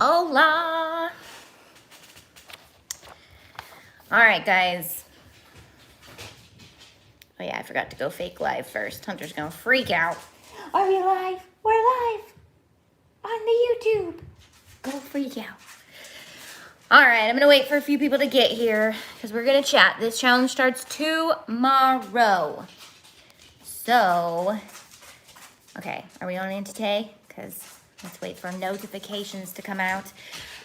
Hola! Alright, guys. Oh yeah, I forgot to go fake live first. Hunter's gonna freak out. Are we live? We're live! On the YouTube! Go freak out. Alright, I'm gonna wait for a few people to get here because we're gonna chat. This challenge starts tomorrow. So, okay, are we on Auntie? Because let's wait for notifications to come out.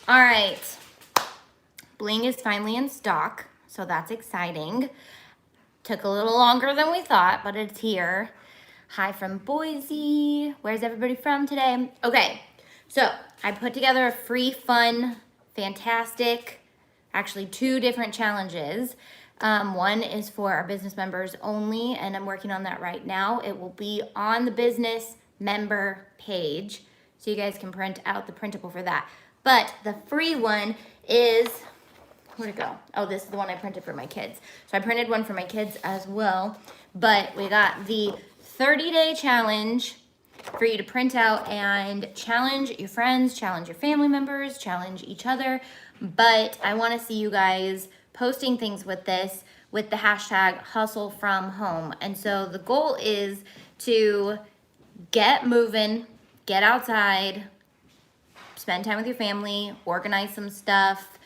Alright. Bling is finally in stock, so that's exciting. Took a little longer than we thought, but it's here. Hi from Boise. Where's everybody from today? Okay, so I put together a free, fun, fantastic, actually 2 different challenges. One is for our business members only, and I'm working on that right now. It will be on the business member page, so you guys can print out the printable for that. But the free one is, where'd it go? Oh, this is the one I printed for my kids. So I printed one for my kids as well. But we got the 30-day challenge for you to print out and challenge your friends, challenge your family members, challenge each other. But I want to see you guys posting things with this with the hashtag hustle from home. And so the goal is to get moving, get outside, spend time with your family, organize some stuff,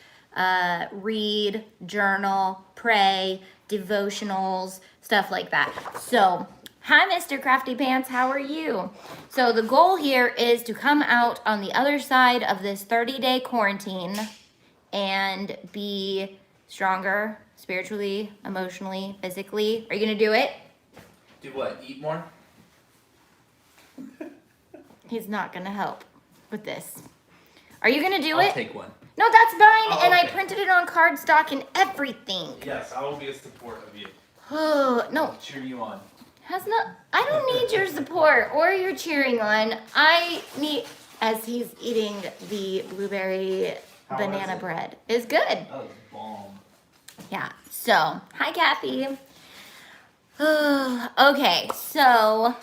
read, journal, pray, devotionals, stuff like that. So, hi, Mr. Crafty Pants, how are you? So the goal here is to come out on the other side of this 30-day quarantine and be stronger spiritually, emotionally, physically. Are you gonna do it? Do what? Eat more? He's not gonna help with this. Are you gonna do I'll it? take one. No, that's mine, Oh, and I okay. printed it on cardstock and everything. Yes, I will be a support of you. Oh, no, I'll cheer you on. I don't need your support or your cheering on. I need, as he's eating the blueberry How banana is it? bread. It's good. That was bomb. Yeah, so, hi Kathy. Okay, so,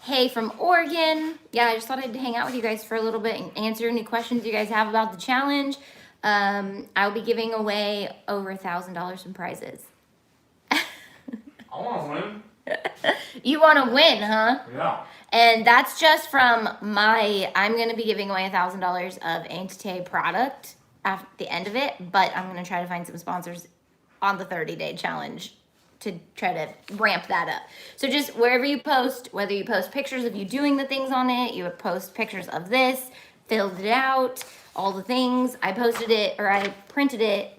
hey from Oregon. Yeah, I just thought I'd hang out with you guys for a little bit and answer any questions you guys have about the challenge. I'll be giving away over $1,000 in prizes. I want to win. You want to win, huh? Yeah. And that's just from I'm going to be giving away $1,000 of Auntie product at the end of it, but I'm going to try to find some sponsors on the 30-day challenge to try to ramp that up. So just wherever you post, whether you post pictures of you doing the things on it, you would post pictures of this, filled it out, all the things. I printed it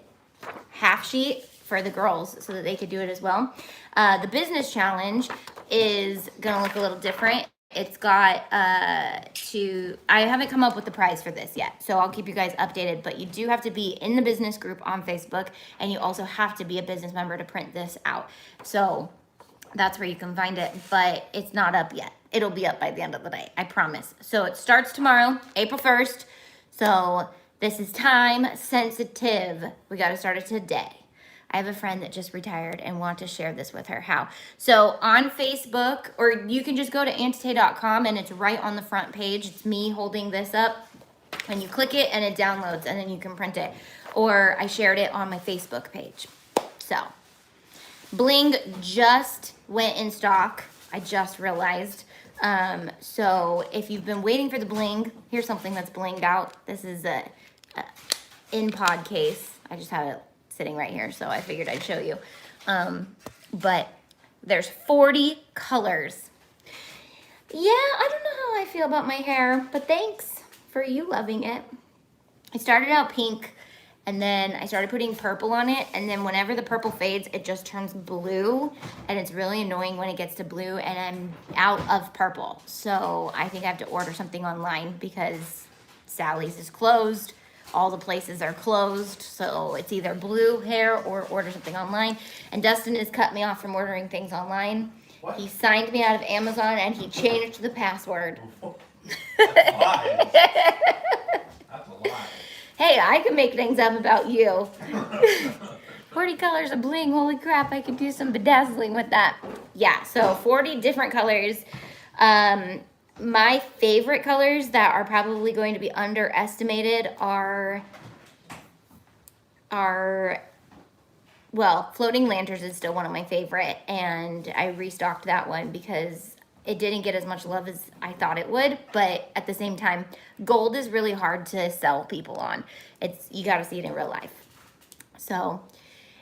half sheet for the girls so that they could do it as well. The business challenge is gonna look a little different. It's got I haven't come up with the prize for this yet, so I'll keep you guys updated, but you do have to be in the business group on Facebook, and you also have to be a business member to print this out. So that's where you can find it, but it's not up yet. It'll be up by the end of the day, I promise. So it starts tomorrow, April 1st. So this is time sensitive. We gotta start it today. I have a friend that just retired and want to share this with her. How? So on Facebook, or you can just go to auntie.com and it's right on the front page. It's me holding this up and you click it and it downloads and then you can print it. Or I shared it on my Facebook page. So Bling just went in stock. I just realized. So if you've been waiting for the Bling, here's something that's blinged out. This is a in-pod case. I just have it sitting right here, so I figured I'd show you. But there's 40 colors. Yeah, I don't know how I feel about my hair, but thanks for you loving it. I started out pink, and then I started putting purple on it, and then whenever the purple fades, it just turns blue, and it's really annoying when it gets to blue, and I'm out of purple. So I think I have to order something online because Sally's is closed. All the places are closed, so it's either blue hair or order something online. And Dustin has cut me off from ordering things online. What? He signed me out of Amazon and he changed the password. That's a lie. That's a lie. Hey, I can make things up about you. 40 colors of bling, holy crap, I could do some bedazzling with that. Yeah, so 40 different colors. my favorite colors that are probably going to be underestimated are well, floating lanterns is still one of my favorite, and I restocked that one because it didn't get as much love as I thought it would, but at the same time, gold is really hard to sell people on. You got to see it in real life. So,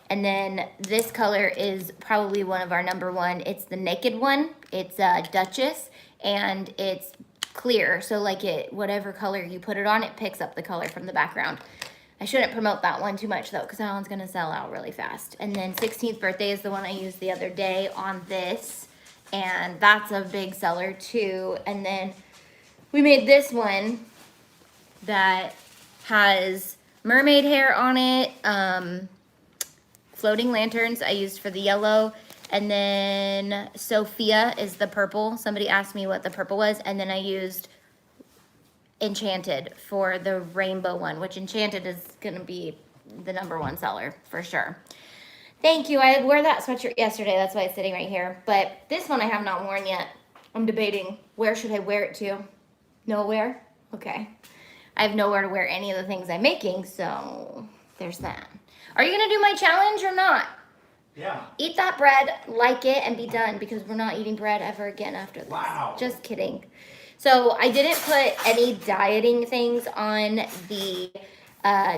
and then this color is probably one of our number one. It's the naked one. It's Duchess, and it's clear, so like whatever color you put it on, it picks up the color from the background. I shouldn't promote that one too much though, because that one's gonna sell out really fast. And then 16th birthday is the one I used the other day on this, and that's a big seller too. And then we made this one that has mermaid hair on it, floating lanterns I used for the yellow, and then Sophia is the purple. Somebody asked me what the purple was, and then I used Enchanted for the rainbow one, which Enchanted is gonna be the number one seller for sure. Thank you. I wore that sweatshirt yesterday. That's why it's sitting right here. But this one I have not worn yet. I'm debating where should I wear it to. Nowhere? Okay. I have nowhere to wear any of the things I'm making, so there's that. Are you gonna do my challenge or not? Yeah. Eat that bread, like it, and be done, because we're not eating bread ever again after this. Wow. Just kidding. So I didn't put any dieting things on the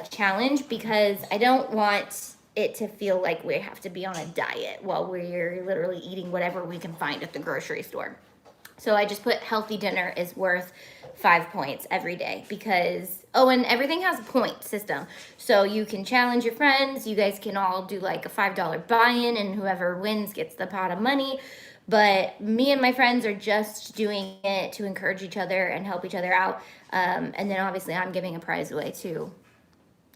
challenge because I don't want it to feel like we have to be on a diet while we're literally eating whatever we can find at the grocery store. So I just put healthy dinner is worth 5 points every day because, oh, and everything has a point system. So you can challenge your friends. You guys can all do like a $5 buy-in, and whoever wins gets the pot of money. But me and my friends are just doing it to encourage each other and help each other out. And then obviously I'm giving a prize away to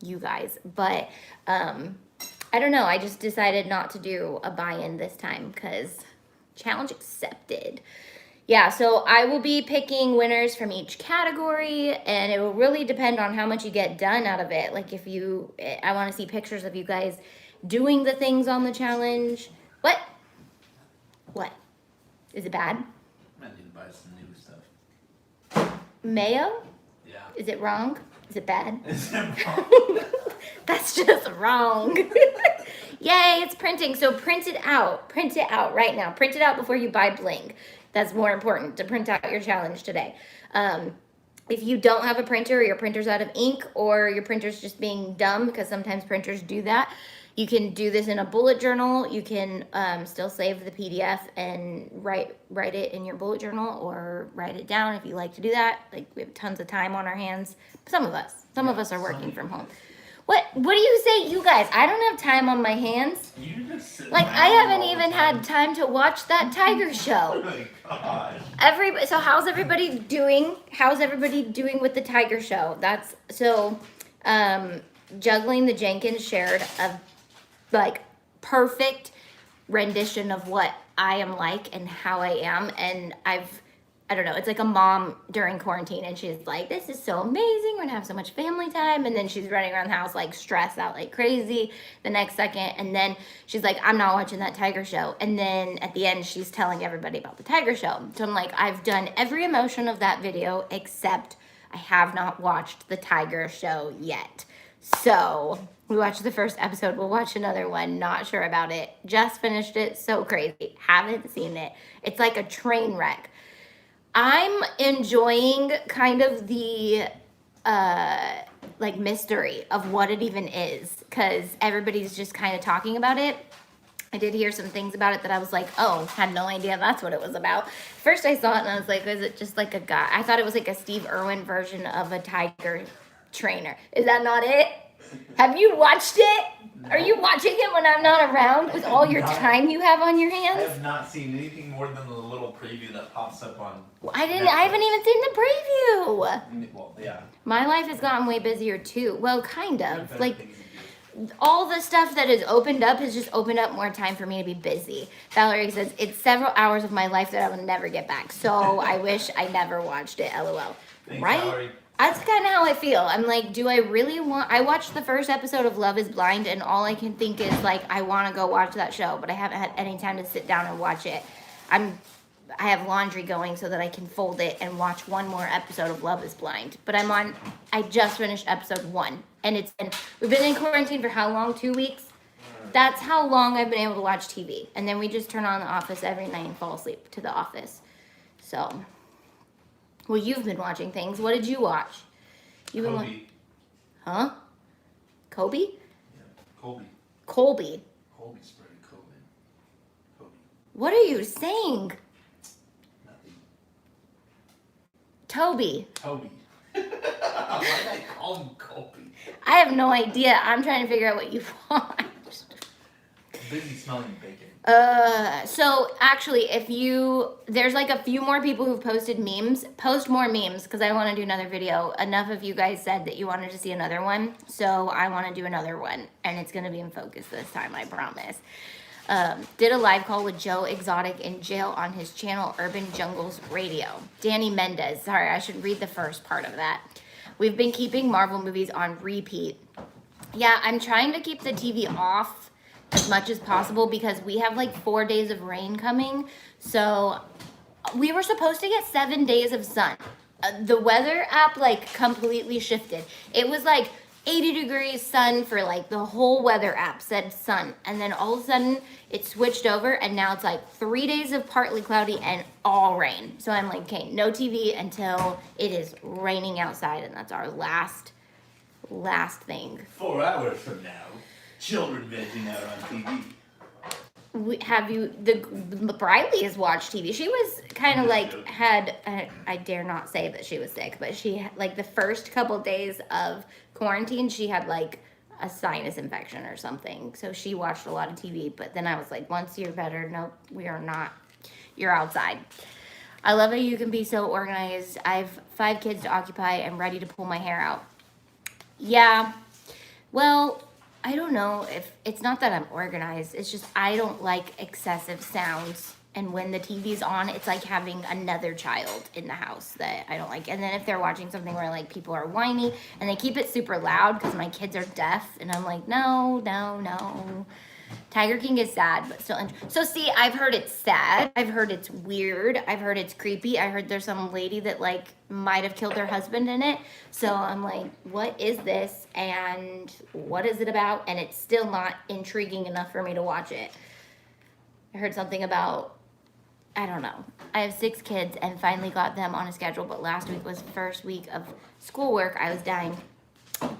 you guys. But I don't know. I just decided not to do a buy-in this time because challenge accepted. Yeah, so I will be picking winners from each category, and it will really depend on how much you get done out of it. Like I want to see pictures of you guys doing the things on the challenge. What? Is it bad? I need to buy some new stuff. Mayo? Yeah. Is it wrong? Is it bad? Is it wrong? That's just wrong. Yay, it's printing. So print it out. Print it out right now. Print it out before you buy Bling. That's more important, to print out your challenge today. If you don't have a printer, or your printer's out of ink, or your printer's just being dumb, because sometimes printers do that, you can do this in a bullet journal. You can still save the PDF and write it in your bullet journal, or write it down if you like to do that. Like, we have tons of time on our hands. Some of us are working from home. What do you say, you guys? I don't have time on my hands. You just sit Like, around I haven't all the even time. had time to watch that tiger show. Oh my gosh. So how's everybody doing? How's everybody doing with the tiger show? That's so Juggling the Jenkins shared a like perfect rendition of what I am like and how I am, and I don't know, it's like a mom during quarantine, and she's like, this is so amazing, we're gonna have so much family time, and then she's running around the house like stressed out like crazy the next second, and then she's like, I'm not watching that tiger show, and then at the end she's telling everybody about the tiger show. So I'm like, I've done every emotion of that video except I have not watched the tiger show yet. So we watched the first episode, we'll watch another one, not sure about it, just finished it, so crazy, haven't seen it. It's like a train wreck. I'm enjoying kind of the like mystery of what it even is, because everybody's just kind of talking about it. I did hear some things about it that I was like, oh, had no idea that's what it was about. First I saw it and I was like, is it just like a guy? I thought it was like a Steve Irwin version of a tiger trainer. Is that not it? Have you watched it? No. Are you watching it when I'm not around with all your time you have on your I hands? have not seen anything more than the little preview that pops up on. I Netflix. haven't even seen the preview. Well, yeah. My life has gotten way busier too. Well, kind of. Better Like, things to do. all the stuff that has opened up has just opened up more time for me to be busy. Valerie says, it's several hours of my life that I will never get back. So I wish I never watched it, LOL. Thanks, Right? Valerie. That's kind of how I feel. I'm like, do I really want... I watched the first episode of Love is Blind, and all I can think is, like, I want to go watch that show, but I haven't had any time to sit down and watch it. I'm I have laundry going so that I can fold it and watch one more episode of Love is Blind. But I just finished episode 1. And we've been in quarantine for how long? 2 weeks? That's how long I've been able to watch TV. And then we just turn on The Office every night and fall asleep to The Office. So, well, you've been watching things. What did you watch? You've been Kobe. Huh? Kobe? Yeah, Kobe. Colby. Kobe spread COVID. Kobe. What are you saying? Nothing. Toby. Toby. Why did I call him Kobe? I have no idea. I'm trying to figure out what you watched. Busy smelling bacon. So actually, there's like a few more people who've posted memes. Post more memes because I want to do another video. Enough of you guys said that you wanted to see another one, so I want to do another one, and it's gonna be in focus this time, I promise. Did a live call with Joe Exotic in jail on his channel Urban Jungles Radio. Danny Mendez. Sorry, I should read the first part of that. We've been keeping Marvel movies on repeat. Yeah, I'm trying to keep the TV off as much as possible because we have like 4 days of rain coming. So we were supposed to get 7 days of sun. The weather app like completely shifted. It was like 80 degrees sun for like the whole weather app said sun. And then all of a sudden it switched over and now it's like 3 days of partly cloudy and all rain. So I'm like, okay, no TV until it is raining outside, and that's our last thing. 4 hours from now, children vegging out on TV. The Briley has watched TV. She was kind of like I dare not say that she was sick, but she like the first couple days of quarantine, she had like a sinus infection or something. So she watched a lot of TV, but then I was like, once you're better, no, we are not. You're outside. I love how you can be so organized. I have 5 kids to occupy and ready to pull my hair out. Yeah. Well, I don't know if it's not that I'm organized. It's just I don't like excessive sounds. And when the TV's on, it's like having another child in the house that I don't like. And then if they're watching something where like people are whiny and they keep it super loud because my kids are deaf, and I'm like, no. Tiger King is sad, but still. So see, I've heard it's sad. I've heard it's weird. I've heard it's creepy. I heard there's some lady that like might have killed her husband in it. So I'm like, what is this? And what is it about? And it's still not intriguing enough for me to watch it. I heard something about, I don't know. I have 6 kids and finally got them on a schedule, but last week was the first week of schoolwork. I was dying.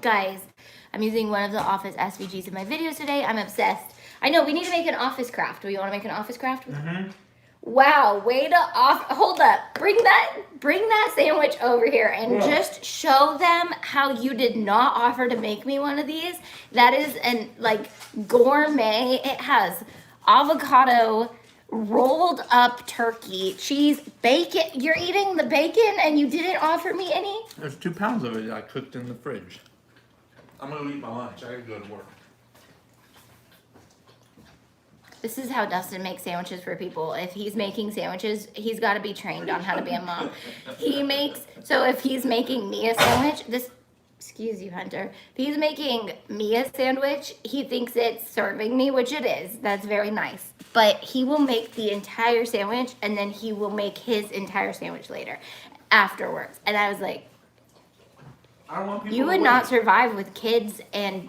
Guys, I'm using one of the Office SVGs in my videos today. I'm obsessed. I know, we need to make an office craft. Do you want to make an office craft? Mm-hmm. Wow, way to hold up. Bring that sandwich over here and just show them how you did not offer to make me one of these. That is an like gourmet. It has avocado, rolled up turkey, cheese, bacon. You're eating the bacon and you didn't offer me any? There's 2 pounds of it I cooked in the fridge. I'm gonna eat my lunch. I gotta go to work. This is how Dustin makes sandwiches for people. If he's making sandwiches, he's got to be trained on how to be a mom. So if he's making me a sandwich, excuse you, Hunter. If he's making me a sandwich, he thinks it's serving me, which it is. That's very nice. But he will make the entire sandwich and then he will make his entire sandwich later, afterwards. And I was like, I don't want people you to would wait. not survive with kids and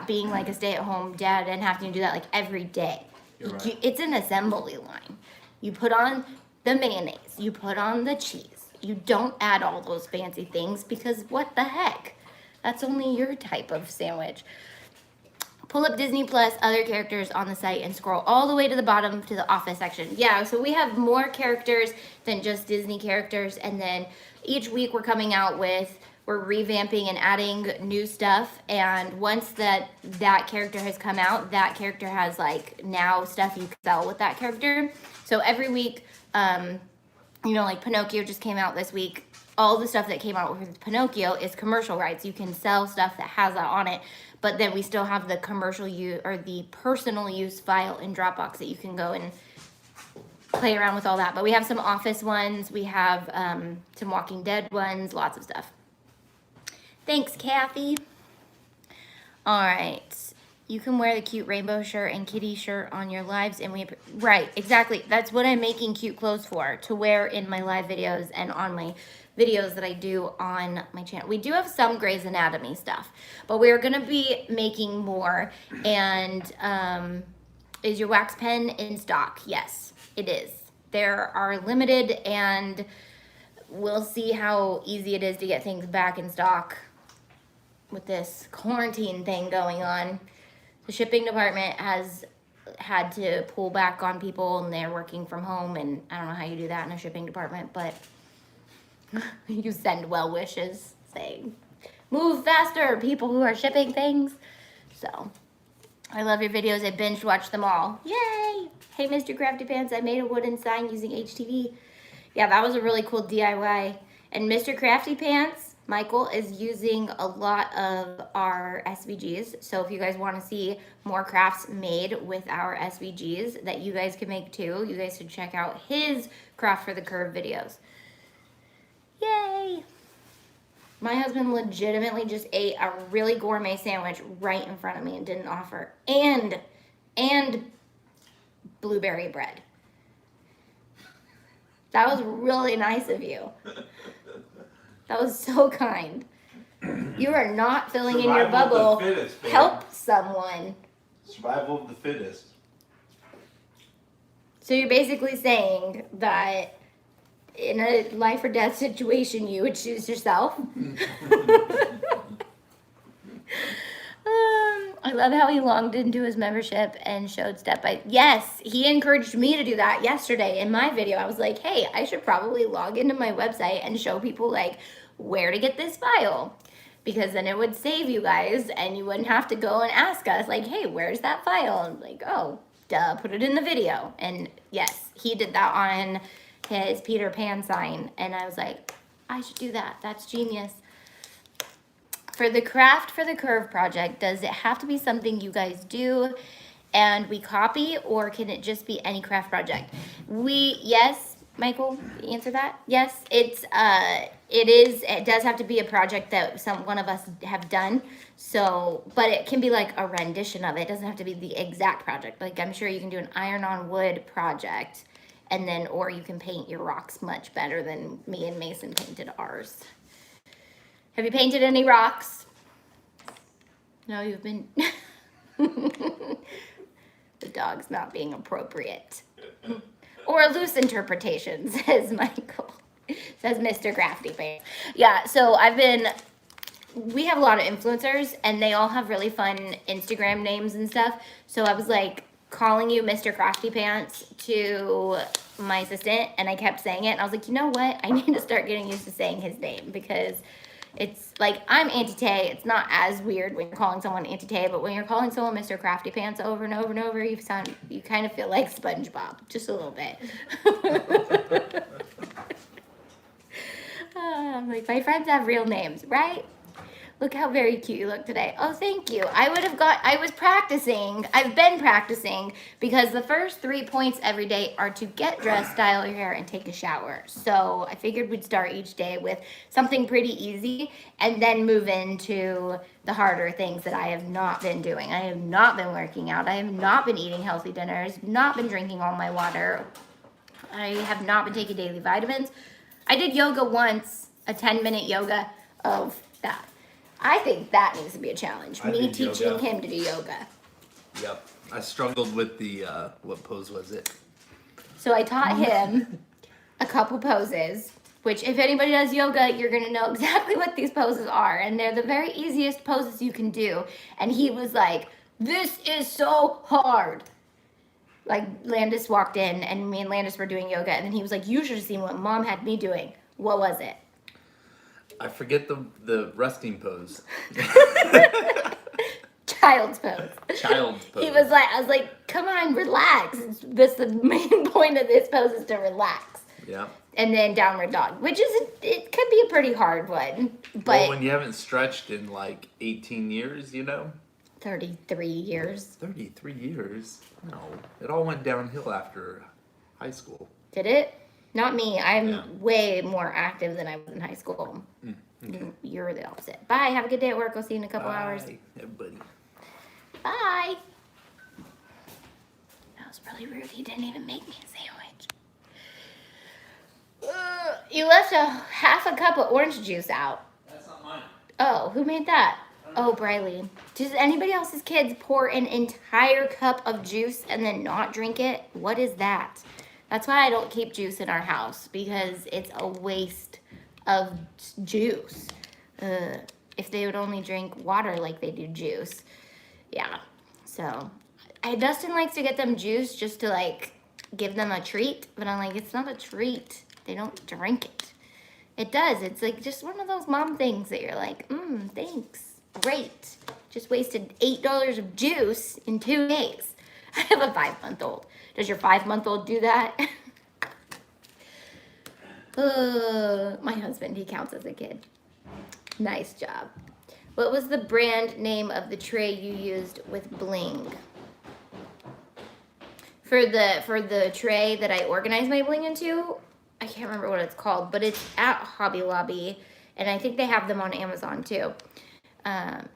being like a stay-at-home dad and having to do that like every day. You're right. It's an assembly line. You put on the mayonnaise, you put on the cheese. You don't add all those fancy things because what the heck? That's only your type of sandwich. Pull up Disney Plus, other characters on the site, and scroll all the way to the bottom to the Office section. Yeah, so we have more characters than just Disney characters, and then each week we're revamping and adding new stuff, and once that character has come out, that character has like now stuff you can sell with that character. So every week, like Pinocchio just came out this week. All the stuff that came out with Pinocchio is commercial rights. You can sell stuff that has that on it, but then we still have the commercial use or the personal use file in Dropbox that you can go and play around with all that. But we have some Office ones, we have some Walking Dead ones, lots of stuff. Thanks, Kathy. All right. You can wear the cute rainbow shirt and kitty shirt on your lives, and right, exactly. That's what I'm making cute clothes for, to wear in my live videos and on my videos that I do on my channel. We do have some Grey's Anatomy stuff, but we're gonna be making more. And is your wax pen in stock? Yes, it is. There are limited, and we'll see how easy it is to get things back in stock with this quarantine thing going on. The shipping department has had to pull back on people, and they're working from home, and I don't know how you do that in a shipping department, but you send well wishes saying, move faster, people who are shipping things. So, I love your videos. I binge watched them all. Yay! Hey, Mr. Crafty Pants, I made a wooden sign using HTV. Yeah, that was a really cool DIY. And Mr. Crafty Pants, Michael, is using a lot of our SVGs. So if you guys want to see more crafts made with our SVGs that you guys can make too, you guys should check out his Craft for the Curve videos. Yay! My husband legitimately just ate a really gourmet sandwich right in front of me and didn't offer. And blueberry bread. That was really nice of you. That was so kind. You are not filling in your Survival of the bubble. fittest, babe. Help someone. Survival of the fittest. So you're basically saying that in a life or death situation, you would choose yourself? I love how he logged into his membership and showed step by. Yes, he encouraged me to do that yesterday in my video. I was like, hey, I should probably log into my website and show people like where to get this file, because then it would save you guys and you wouldn't have to go and ask us like, hey, where's that file? And like, oh, duh, put it in the video. And yes, he did that on his Peter Pan sign, and I was like, I should do that. That's genius. For the Craft for the Curve project, does it have to be something you guys do and we copy, or can it just be any craft project? Yes, Michael, answer that. Yes, it does have to be a project that one of us have done. So, but it can be like a rendition of it. It doesn't have to be the exact project. Like, I'm sure you can do an iron on wood project, and then, or you can paint your rocks much better than me and Mason painted ours. Have you painted any rocks? No, you've been... The dog's not being appropriate. Or a loose interpretation, says Michael. Says Mr. Crafty Pants. Yeah, so we have a lot of influencers, and they all have really fun Instagram names and stuff. So I was like calling you Mr. Crafty Pants to my assistant, and I kept saying it. And I was like, you know what? I need to start getting used to saying his name, because it's like, I'm Auntie Tay. It's not as weird when you're calling someone Auntie Tay, but when you're calling someone Mr. Crafty Pants over and over and over, you kind of feel like SpongeBob, just a little bit. I'm like, my friends have real names, right? Look how very cute you look today. Oh, thank you. I was practicing. I've been practicing, because the first 3 points every day are to get dressed, style your hair, and take a shower. So I figured we'd start each day with something pretty easy and then move into the harder things that I have not been doing. I have not been working out. I have not been eating healthy dinners, not been drinking all my water. I have not been taking daily vitamins. I did yoga once, a 10-minute yoga of that. I think that needs to be a challenge. Me teaching him to do yoga. Yep. I struggled with the, what pose was it? So I taught him a couple poses, which if anybody does yoga, you're going to know exactly what these poses are. And they're the very easiest poses you can do. And he was like, this is so hard. Like, Landis walked in, and me and Landis were doing yoga. And then he was like, you should have seen what Mom had me doing. What was it? I forget the resting pose. Child's pose. Child's pose. He was like, I was like, come on, relax. The main point of this pose is to relax. Yeah. And then downward dog, which it could be a pretty hard one. But well, when you haven't stretched in like 18 years, 33 years. 33 years? No. It all went downhill after high school. Did it? Not me. I'm way more active than I was in high school. Okay. You're the opposite. Bye. Have a good day at work. I'll see you in a couple hours. Yeah, buddy. Bye. That was really rude. He didn't even make me a sandwich. You left a half a cup of orange juice out. That's not mine. Oh, who made that? Oh, Briley. Does anybody else's kids pour an entire cup of juice and then not drink it? What is that? That's why I don't keep juice in our house, because it's a waste of juice. If they would only drink water like they do juice. Yeah. So, Dustin likes to get them juice just to like give them a treat, but I'm like, it's not a treat. They don't drink it. It does. It's like just one of those mom things that you're like, thanks. Great. Just wasted $8 of juice in 2 days. I have a 5-month-old. Does your 5-month-old do that? My husband, he counts as a kid. Nice job. What was the brand name of the tray you used with Bling? For the tray that I organize my Bling into, I can't remember what it's called, but it's at Hobby Lobby, and I think they have them on Amazon too.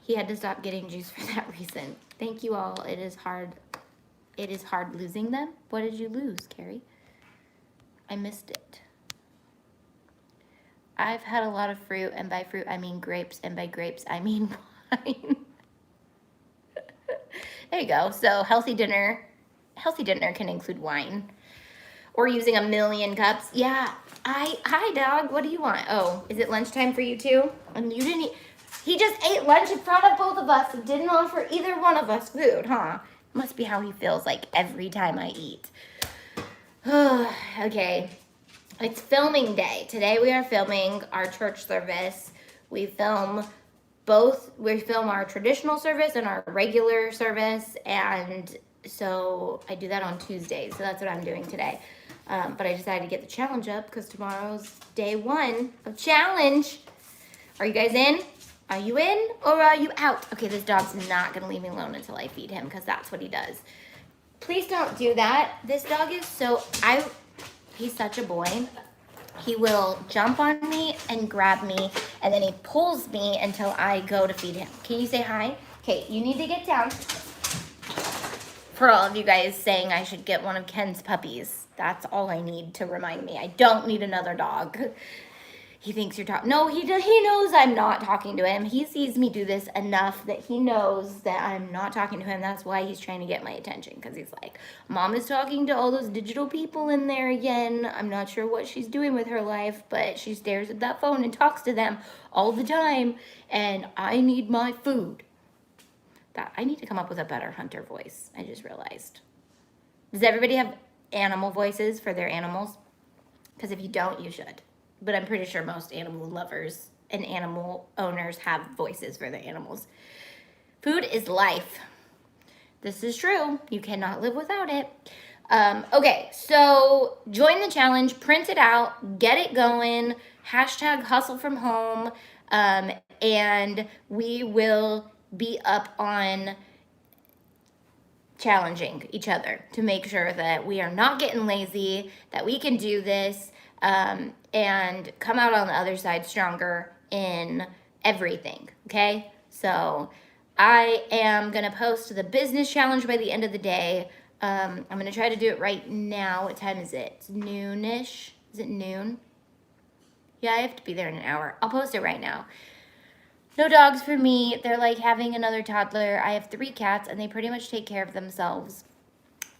He had to stop getting juice for that reason. Thank you all. It is hard. It is hard losing them. What did you lose, Carrie? I missed it. I've had a lot of fruit, and by fruit I mean grapes, and by grapes I mean wine. There you go. So healthy dinner can include wine. Or using 1,000,000 cups. Yeah. Hi dog, what do you want? Oh, is it lunchtime for you too? And you didn't eat. He just ate lunch in front of both of us and didn't offer either one of us food, huh? Must be how he feels like every time I eat. Okay. It's filming day. Today we are filming our church service. We film our traditional service and our regular service, and so I do that on Tuesdays. So that's what I'm doing today. But I decided to get the challenge up because tomorrow's day 1 of challenge. Are you guys in? Are you in or are you out? Okay, this dog's not gonna leave me alone until I feed him because that's what he does. Please don't do that. This dog is he's such a boy. He will jump on me and grab me, and then he pulls me until I go to feed him. Can you say hi? Okay, you need to get down. For all of you guys saying I should get one of Ken's puppies, that's all I need to remind me. I don't need another dog. He thinks you're talking. No, he knows I'm not talking to him. He sees me do this enough that he knows that I'm not talking to him. That's why he's trying to get my attention, because he's like, Mom is talking to all those digital people in there again. I'm not sure what she's doing with her life, but she stares at that phone and talks to them all the time, and I need my food. I need to come up with a better hunter voice. I just realized. Does everybody have animal voices for their animals? Because if you don't, you should. But I'm pretty sure most animal lovers and animal owners have voices for their animals. Food is life. This is true. You cannot live without it. Okay, so join the challenge, print it out, get it going, #hustle from home, and we will be up on challenging each other to make sure that we are not getting lazy, that we can do this, and come out on the other side stronger in everything, okay? So I am going to post the business challenge by the end of the day. I'm going to try to do it right now. What time is it? It's noonish. Is it noon? Yeah, I have to be there in an hour. I'll post it right now. No dogs for me. They're like having another toddler. I have 3 cats, and they pretty much take care of themselves.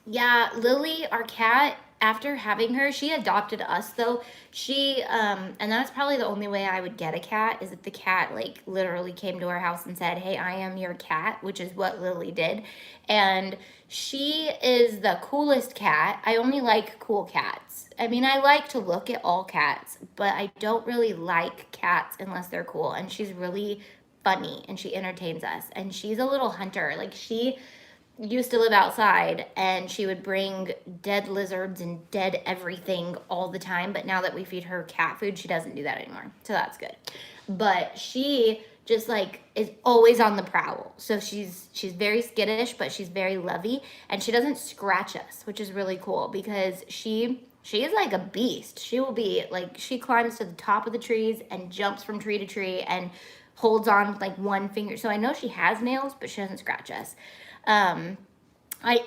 Yeah, Lily, our cat, after having her, she adopted us though. And that's probably the only way I would get a cat, is if the cat like literally came to our house and said, hey, I am your cat, which is what Lily did. And she is the coolest cat. I only like cool cats. I mean, I like to look at all cats, but I don't really like cats unless they're cool. And she's really funny and she entertains us. And she's a little hunter. Like, she used to live outside and she would bring dead lizards and dead everything all the time, but now that we feed her cat food, she doesn't do that anymore, so that's good. But she just like is always on the prowl, so she's very skittish, but she's very lovey, and she doesn't scratch us, which is really cool because she is like a beast. She will be like, she climbs to the top of the trees and jumps from tree to tree and holds on with like one finger, so I know she has nails, but she doesn't scratch us. I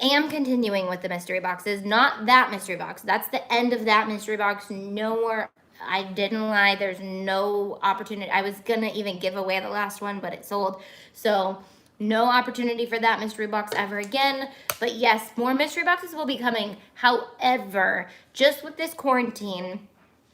am continuing with the mystery boxes, not that mystery box. That's the end of that mystery box. No more. I didn't lie. There's no opportunity. I was gonna even give away the last one, but it sold. So no opportunity for that mystery box ever again. But yes, more mystery boxes will be coming. However, just with this quarantine,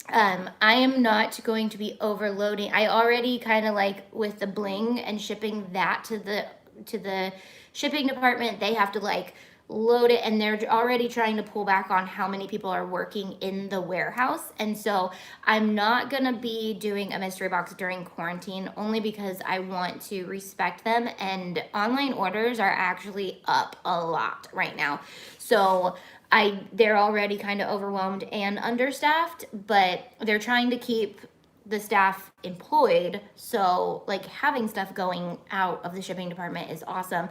I am not going to be overloading. I already kind of like with the Bling and shipping that to the shipping department. They have to like load it, and they're already trying to pull back on how many people are working in the warehouse. And so I'm not gonna be doing a mystery box during quarantine, only because I want to respect them. And online orders are actually up a lot right now. So they're already kind of overwhelmed and understaffed, but they're trying to keep the staff employed. So like having stuff going out of the shipping department is awesome.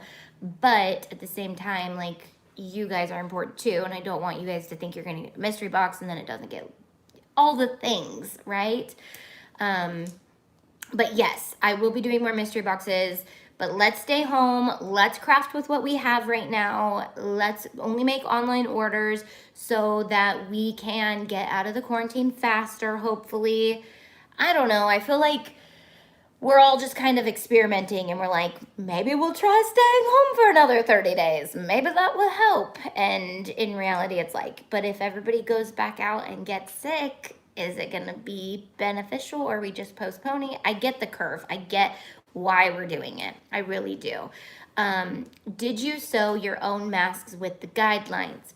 But at the same time, like you guys are important too. And I don't want you guys to think you're going to get a mystery box and then it doesn't get all the things, right? But yes, I will be doing more mystery boxes. But let's stay home. Let's craft with what we have right now. Let's only make online orders so that we can get out of the quarantine faster, hopefully. I don't know. I feel like we're all just kind of experimenting and we're like, maybe we'll try staying home for another 30 days. Maybe that will help. And in reality, it's like, but if everybody goes back out and gets sick, is it going to be beneficial or are we just postponing? I get the curve. I get why we're doing it. I really do. Did you sew your own masks with the guidelines?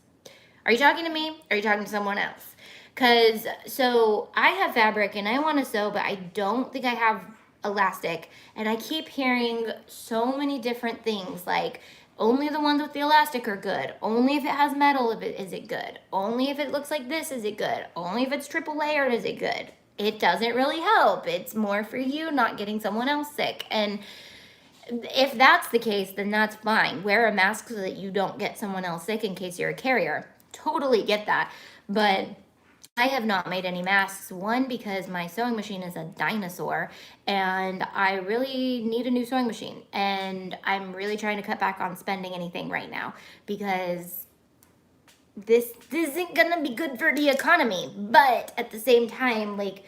Are you talking to me? Or are you talking to someone else? Because so I have fabric and I want to sew, but I don't think I have elastic. And I keep hearing so many different things like only the ones with the elastic are good. Only if it has metal is it good. Only if it looks like this is it good. Only if it's triple layered is it good. It doesn't really help. It's more for you not getting someone else sick. And if that's the case, then that's fine. Wear a mask so that you don't get someone else sick in case you're a carrier. Totally get that. But I have not made any masks. One, because my sewing machine is a dinosaur and I really need a new sewing machine. And I'm really trying to cut back on spending anything right now because this isn't gonna be good for the economy. But at the same time, like,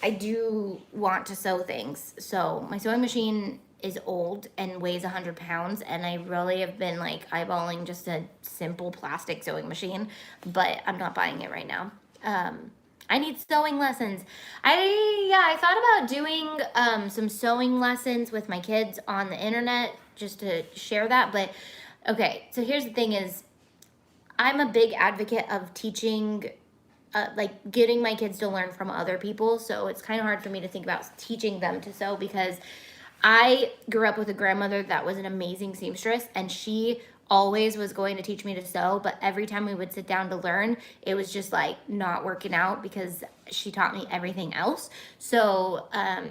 I do want to sew things. So my sewing machine is old and weighs 100 pounds, and I really have been like eyeballing just a simple plastic sewing machine, but I'm not buying it right now. I need sewing lessons. I thought about doing some sewing lessons with my kids on the internet just to share that, but okay, so here's the thing is I'm a big advocate of teaching like getting my kids to learn from other people. So it's kind of hard for me to think about teaching them to sew because I grew up with a grandmother that was an amazing seamstress and she always was going to teach me to sew, but every time we would sit down to learn, it was just like not working out because she taught me everything else. So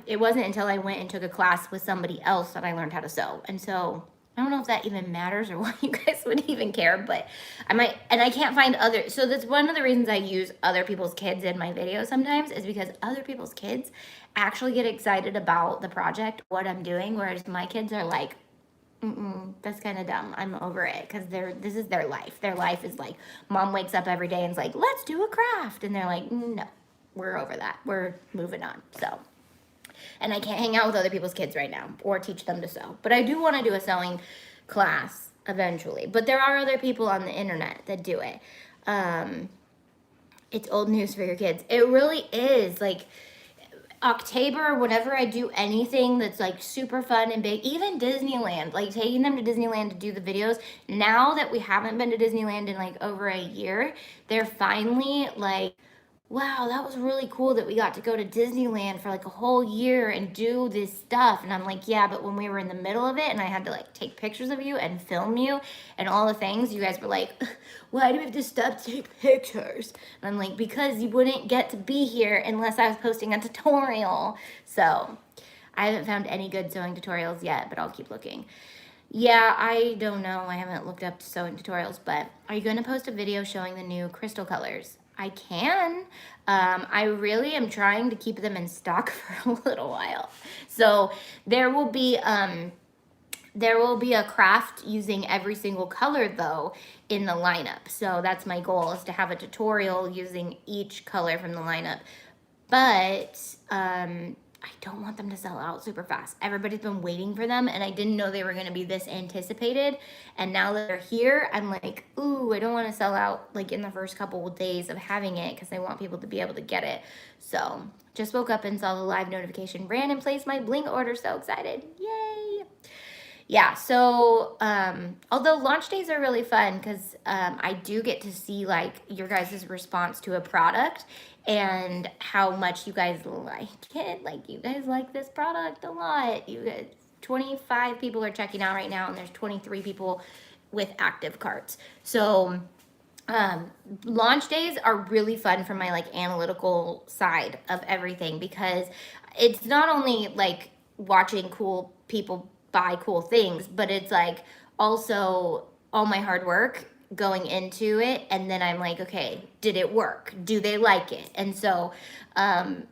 it wasn't until I went and took a class with somebody else that I learned how to sew. And so I don't know if that even matters or why you guys would even care, but I might, and I can't find other, so that's one of the reasons I use other people's kids in my videos sometimes is because other people's kids actually get excited about the project, what I'm doing, whereas my kids are like, that's kind of dumb. I'm over it because this is their life. Their life is like, mom wakes up every day and is like, let's do a craft. And they're like, no, we're over that. We're moving on. So, and I can't hang out with other people's kids right now or teach them to sew. But I do want to do a sewing class eventually. But there are other people on the internet that do it. It's old news for your kids. It really is. Like, October, whenever I do anything that's like super fun and big, even Disneyland, like taking them to Disneyland to do the videos, now that we haven't been to Disneyland in like over a year, they're finally like, wow, that was really cool that we got to go to Disneyland for like a whole year and do this stuff. And I'm like, yeah, but when we were in the middle of it and I had to like take pictures of you and film you and all the things, you guys were like, why do we have to stop to take pictures? And I'm like, because you wouldn't get to be here unless I was posting a tutorial. So I haven't found any good sewing tutorials yet, but I'll keep looking. Yeah, I don't know. I haven't looked up sewing tutorials, but are you going to post a video showing the new crystal colors? I can. I really am trying to keep them in stock for a little while. So there will be There will be a craft using every single color though in the lineup. So that's my goal, is to have a tutorial using each color from the lineup. But I don't want them to sell out super fast. Everybody's been waiting for them, and I didn't know they were going to be this anticipated. And now that they're here, I'm like, ooh, I don't want to sell out like in the first couple of days of having it, because I want people to be able to get it. So just woke up and saw the live notification, ran and placed my Bling order. So excited. Yay. Yeah, so although launch days are really fun, because I do get to see like your guys' response to a product and how much you guys like it. Like, you guys like this product a lot. You guys, 25 people are checking out right now, and there's 23 people with active carts. So launch days are really fun for my like analytical side of everything, because it's not only like watching cool people buy cool things, but it's like also all my hard work going into it, and then I'm like, okay, did it work? Do they like it? And so and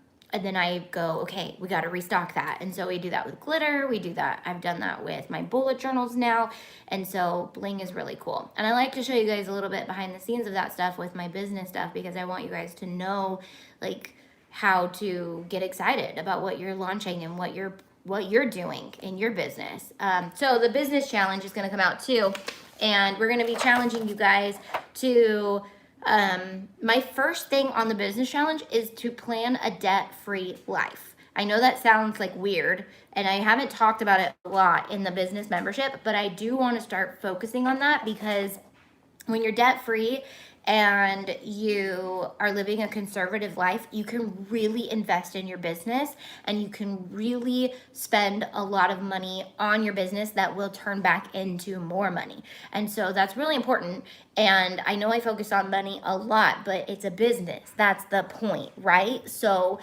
then I go, okay, we got to restock that. And so we do that with glitter. We do that. I've done that with my bullet journals now. And so Bling is really cool. And I like to show you guys a little bit behind the scenes of that stuff with my business stuff, because I want you guys to know like how to get excited about what you're launching and what you're doing in your business. So the business challenge is going to come out too. And we're going to be challenging you guys to my first thing on the business challenge is to plan a debt-free life. I know that sounds like weird, and I haven't talked about it a lot in the business membership, but I do want to start focusing on that, because when you're debt-free and you are living a conservative life, you can really invest in your business, and you can really spend a lot of money on your business that will turn back into more money. And so that's really important. And I know I focus on money a lot, but it's a business. That's the point, right? So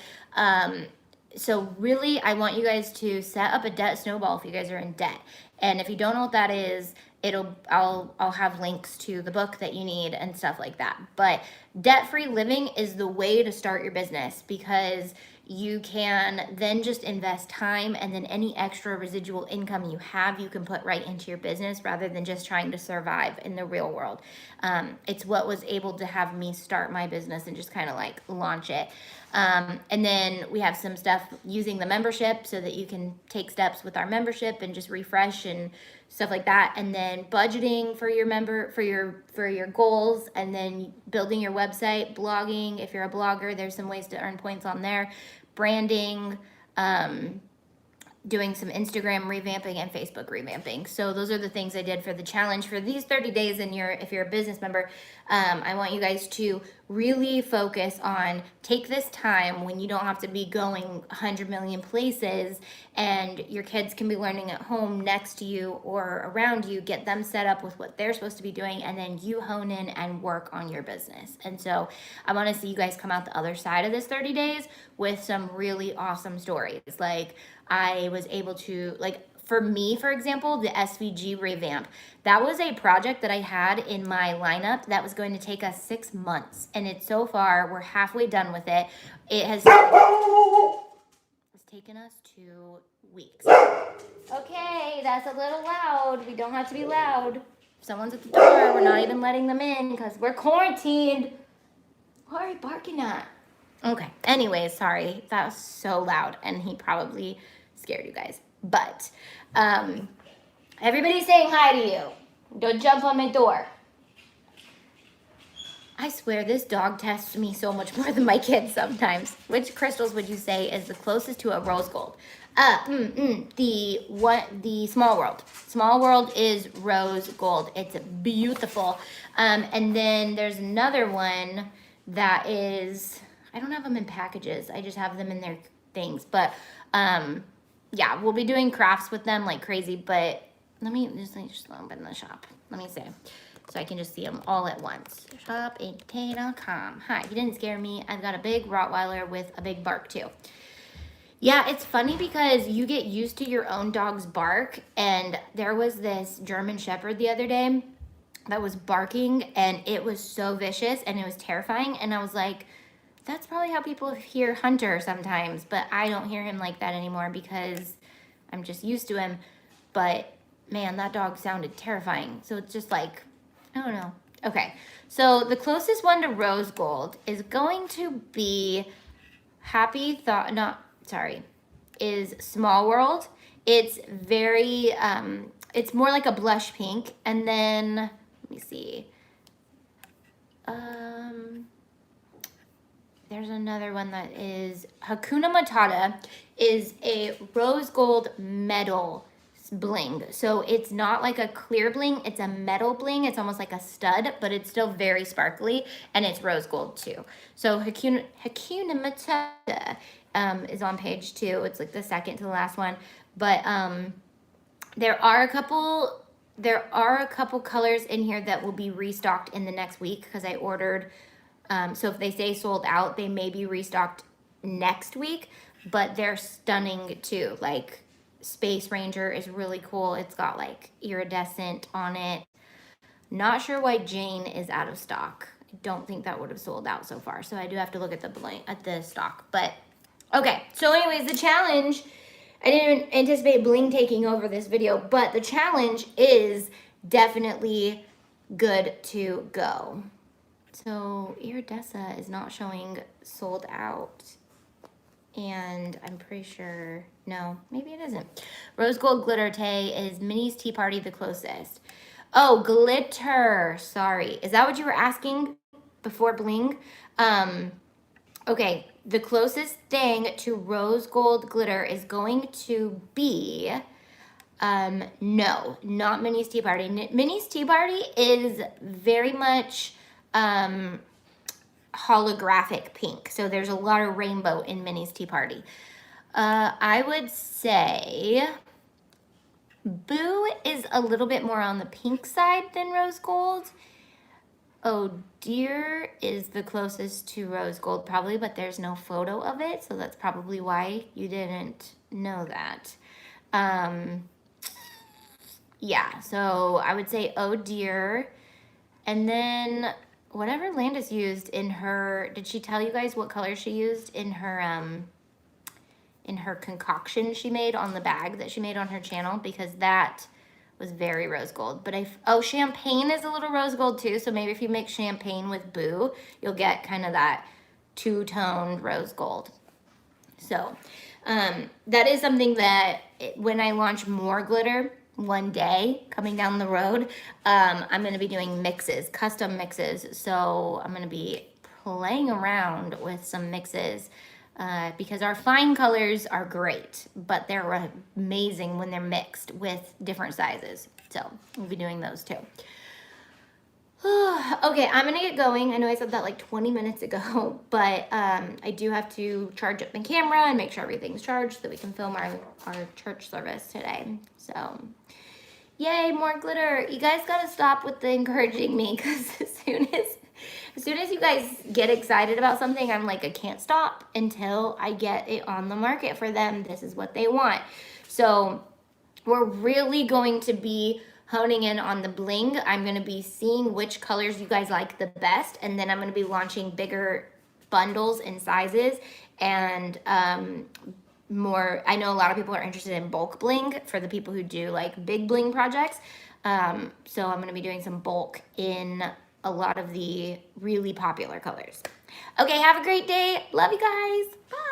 really, I want you guys to set up a debt snowball if you guys are in debt. And if you don't know what that is, I'll have links to the book that you need and stuff like that. But debt-free living is the way to start your business, because you can then just invest time, and then any extra residual income you have, you can put right into your business, rather than just trying to survive in the real world. It's what was able to have me start my business and just kind of like launch it. And then we have some stuff using the membership, so that you can take steps with our membership and just refresh and stuff like that. And then budgeting for your goals, and then building your website, blogging. If you're a blogger, there's some ways to earn points on there. Branding, doing some Instagram revamping and Facebook revamping. So those are the things I did for the challenge for these 30 days. And if you're a business member, I want you guys to really focus on, take this time when you don't have to be going 100 million places, and your kids can be learning at home next to you or around you. Get them set up with what they're supposed to be doing, and then you hone in and work on your business. And so I want to see you guys come out the other side of this 30 days with some really awesome stories. Like, I was able to, like, for me, for example, the SVG revamp, that was a project that I had in my lineup that was going to take us 6 months. And it's so far, we're halfway done with it. It's taken us 2 weeks. Okay, that's a little loud. We don't have to be loud. If someone's at the door, we're not even letting them in because we're quarantined. What are you barking at? Okay, anyways, sorry. That was so loud, and he probably scared you guys. But everybody's saying hi to you. Don't jump on my door. I swear this dog tests me so much more than my kids sometimes. Which crystals would you say is the closest to a rose gold? The small world. Small world is rose gold. It's beautiful. And then there's another one that is, I don't have them in packages. I just have them in their things. But yeah, we'll be doing crafts with them like crazy. But let me just open the shop. Let me see. So I can just see them all at once. Shop8k.com. Hi, you didn't scare me. I've got a big Rottweiler with a big bark too. Yeah, it's funny because you get used to your own dog's bark. And there was this German Shepherd the other day that was barking, and it was so vicious and it was terrifying. And I was like, that's probably how people hear Hunter sometimes, but I don't hear him like that anymore because I'm just used to him. But man, that dog sounded terrifying. So it's just like, I don't know. Okay, so the closest one to rose gold is going to be is Small World. It's very, it's more like a blush pink. And then, let me see. There's another one that is Hakuna Matata, is a rose gold metal bling. So it's not like a clear bling, it's a metal bling. It's almost like a stud, but it's still very sparkly, and it's rose gold too. So Hakuna Matata is on page 2. It's like the second to the last one. But there are a couple colors in here that will be restocked in the next week because I ordered. So if they say sold out, they may be restocked next week, but they're stunning too. Like Space Ranger is really cool. It's got like iridescent on it. Not sure why Jane is out of stock. I don't think that would have sold out so far. So I do have to look at the stock. But okay, so anyways, the challenge, I didn't anticipate Bling taking over this video, but the challenge is definitely good to go. So Iridescent is not showing sold out. And I'm pretty sure, no, maybe it isn't. Rose Gold Glitter Tay is Minnie's Tea Party the closest. Oh, glitter, sorry. Is that what you were asking before Bling? Okay, the closest thing to rose gold glitter is going to be, no, not Minnie's Tea Party. Minnie's Tea Party is very much holographic pink. So there's a lot of rainbow in Minnie's Tea Party. I would say Boo is a little bit more on the pink side than rose gold. Oh Dear is the closest to rose gold probably, but there's no photo of it. So that's probably why you didn't know that. Yeah, so I would say Oh Dear. And then whatever Landis used in her, did she tell you guys what color she used in her concoction she made on the bag that she made on her channel? Because that was very rose gold. But champagne is a little rose gold too. So maybe if you make champagne with Boo, you'll get kind of that two-toned rose gold. So that is something that when I launch more glitter one day coming down the road, I'm going to be doing mixes, custom mixes. So I'm going to be playing around with some mixes because our fine colors are great, but they're amazing when they're mixed with different sizes. So we'll be doing those too. Okay, I'm gonna get going. I know I said that like 20 minutes ago, but I do have to charge up my camera and make sure everything's charged so that we can film our church service today. So, yay, more glitter. You guys gotta stop with the encouraging me, because as soon as you guys get excited about something, I'm like, I can't stop until I get it on the market for them. This is what they want. So we're really going to be honing in on the bling. I'm going to be seeing which colors you guys like the best, and then I'm going to be launching bigger bundles and sizes and more. I know a lot of people are interested in bulk bling for the people who do like big bling projects. So I'm going to be doing some bulk in a lot of the really popular colors. Okay, have a great day. Love you guys. Bye.